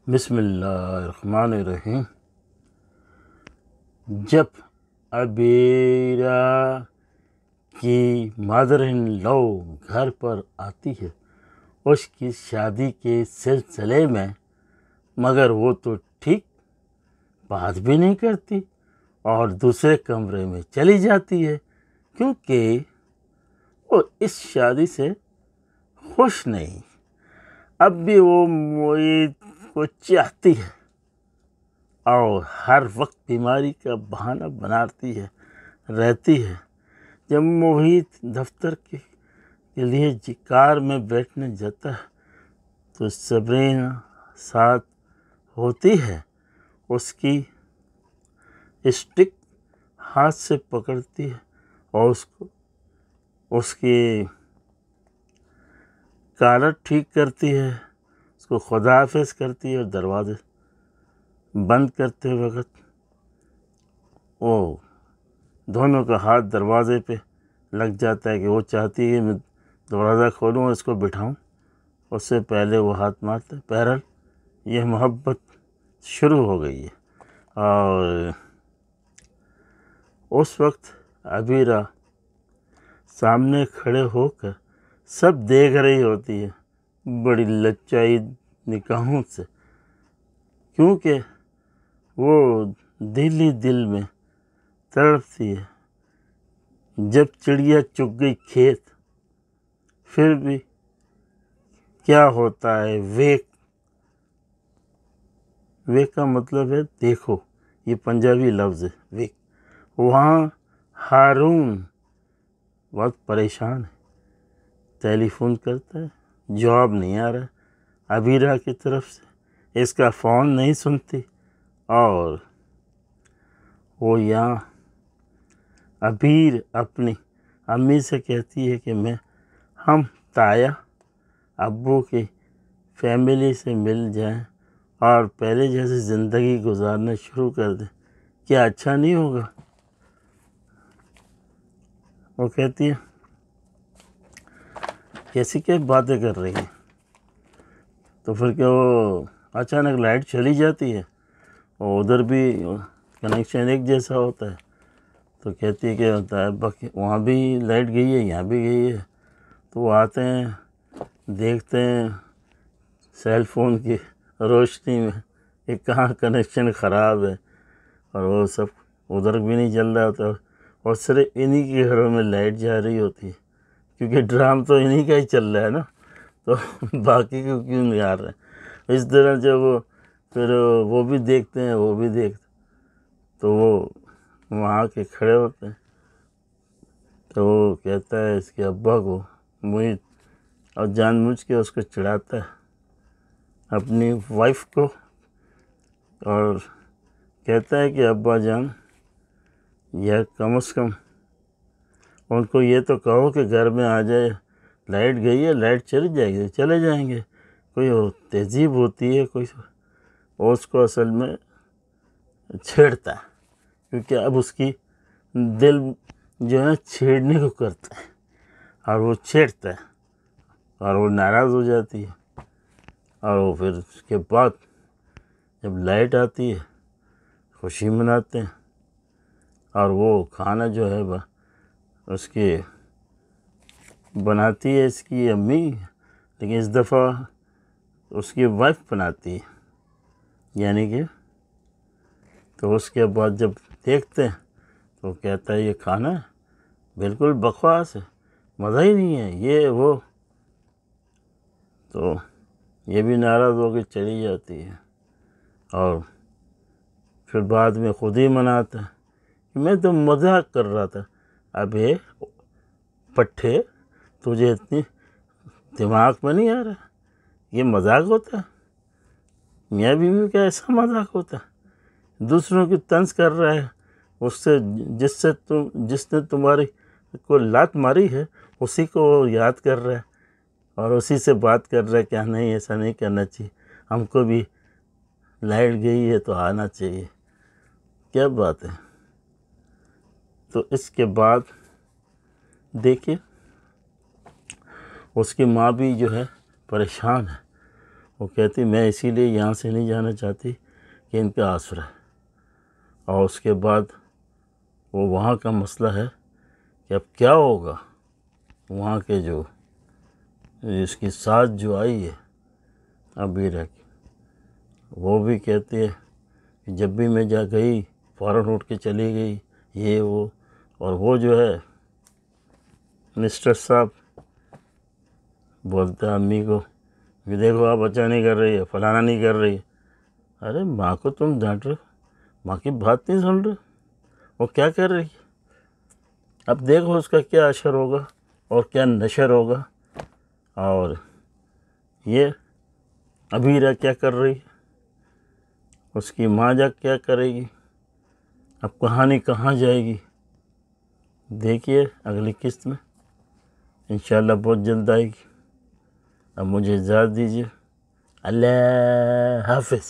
بسم اللہ الرحمن الرحیم۔ جب عبیرہ کی مادر ان لو گھر پر آتی ہے اس کی شادی کے سلسلے میں، مگر وہ تو ٹھیک بات بھی نہیں کرتی اور دوسرے کمرے میں چلی جاتی ہے، کیونکہ وہ اس شادی سے خوش نہیں۔ اب بھی وہ معید کو چاہتی ہے اور ہر وقت بیماری کا بہانہ بناتی رہتی ہے۔ جب محیط دفتر کے لیے کار میں بیٹھنے جاتا ہے تو سبرینا ساتھ ہوتی ہے، اس کی اسٹک ہاتھ سے پکڑتی ہے اور اس کی کالر ٹھیک کرتی ہے، اس کو خدا حافظ کرتی ہے، اور دروازے بند کرتے وقت وہ دونوں کا ہاتھ دروازے پہ لگ جاتا ہے کہ وہ چاہتی ہے کہ میں دروازہ کھولوں اور اس کو بٹھاؤں، اس سے پہلے وہ ہاتھ مارتا ہے۔ بہرحال یہ محبت شروع ہو گئی ہے، اور اس وقت عبیرہ سامنے کھڑے ہو کر سب دیکھ رہی ہوتی ہے بڑی لچائی نگاہوں سے، کیونکہ وہ دل ہی دل میں تڑپتی ہے۔ جب چڑیا چگ گئی کھیت، پھر بھی کیا ہوتا ہے؟ ویک کا مطلب ہے دیکھو، یہ پنجابی لفظ ہے ویک۔ وہاں ہارون بہت پریشان ہے، ٹیلی فون کرتا ہے، جواب نہیں آ رہا عبیرہ کی طرف سے، اس کا فون نہیں سنتی، اور وہ یہاں عبیر اپنی امی سے کہتی ہے کہ ہم تایا ابو کی فیملی سے مل جائیں اور پہلے جیسے زندگی گزارنا شروع کر دیں، کیا اچھا نہیں ہوگا؟ وہ کہتی ہے کیسی کیا باتیں کر رہی ہیں؟ تو پھر کیا وہ اچانک لائٹ چلی جاتی ہے اور ادھر بھی کنیکشن ایک جیسا ہوتا ہے، تو کہتی ہے کہ وہاں بھی لائٹ گئی ہے، یہاں بھی گئی ہے، تو وہ آتے ہیں، دیکھتے ہیں سیل فون کی روشنی میں کہ کہاں کنیکشن خراب ہے، اور وہ سب ادھر بھی نہیں چل رہا ہوتا، اور صرف انہی کے گھروں میں لائٹ جا رہی ہوتی ہے، کیونکہ ڈرام تو انہی کا ہی چل رہا ہے نا، تو باقی کو کیوں نہیں آ رہا ہے؟ اس طرح جب پھر وہ بھی دیکھتے ہیں، وہ بھی دیکھتے، تو وہ وہاں کے کھڑے ہوتے ہیں، تو وہ کہتا ہے اس کے ابا کو محیط، اور جان بوجھ کے اس کو چڑھاتا ہے اپنی وائف کو، اور کہتا ہے کہ ابا جان، یا کم از کم ان کو یہ تو کہو کہ گھر میں آ جائے، لائٹ گئی ہے، لائٹ چلی جائے گی چلے جائیں گے، کوئی تہذیب ہوتی ہے کوئی، اور اس کو اصل میں چھیڑتا ہے، کیونکہ اب اس کی دل جو ہے چھیڑنے کو کرتا ہے، اور وہ چھیڑتا ہے اور وہ ناراض ہو جاتی ہے، اور وہ پھر اس کے بعد جب لائٹ آتی ہے خوشی مناتے ہیں، اور وہ کھانا جو ہے اس کی بناتی ہے اس کی امی، لیکن اس دفعہ اس کی وائف بناتی ہے، یعنی کہ تو اس کے بعد جب دیکھتے ہیں تو کہتا ہے یہ کھانا بالکل بکواس ہے، مزہ ہی نہیں ہے، یہ وہ، تو یہ بھی ناراض ہو کے چلی جاتی ہے، اور پھر بعد میں خود ہی مناتا ہے کہ میں تو مذاق کر رہا تھا۔ ابے پٹھے، تجھے اتنی دماغ میں نہیں آ رہا؟ یہ مذاق ہوتا ہے؟ میاں بیوی کا ایسا مذاق ہوتا ہے؟ دوسروں کی طنز کر رہا ہے، اس سے جس نے تمہاری کو لات ماری ہے اسی کو یاد کر رہا ہے، اور اسی سے بات کر رہا ہے کہ نہیں ایسا نہیں کرنا چاہیے، ہم کو بھی لائٹ گئی ہے تو آنا چاہیے، کیا بات ہے؟ تو اس کے بعد دیکھیے اس کی ماں بھی جو ہے پریشان ہے، وہ کہتی میں اسی لیے یہاں سے نہیں جانا چاہتی کہ ان پہ آسر ہے. اور اس کے بعد وہ وہاں کا مسئلہ ہے کہ اب کیا ہوگا. وہاں کے جو اس کی ساتھ جو آئی ہے ابیرہ کی، وہ بھی کہتی ہے کہ جب بھی میں جا گئی فوراً اٹھ کے چلی گئی، یہ وہ. اور وہ جو ہے مسٹر صاحب بولتا ہے امی کو کہ دیکھو آپ اچھا نہیں کر رہی ہے، فلانا نہیں کر رہی ہے. ارے ماں کو تم ڈانٹ رہے ہو، ماں کی بات نہیں سن رہے. وہ کیا کر رہی ہے، اب دیکھو اس کا کیا اثر ہوگا اور کیا نشر ہوگا. اور یہ ابیرہ کیا کر رہی ہے، اس کی ماں جا کیا کرے گی، اب کہانی کہاں جائے گی. دیکھیے اگلی قسط میں انشاءاللہ بہت جلد آئے گی. اب مجھے اجازت دیجیے. اللہ حافظ.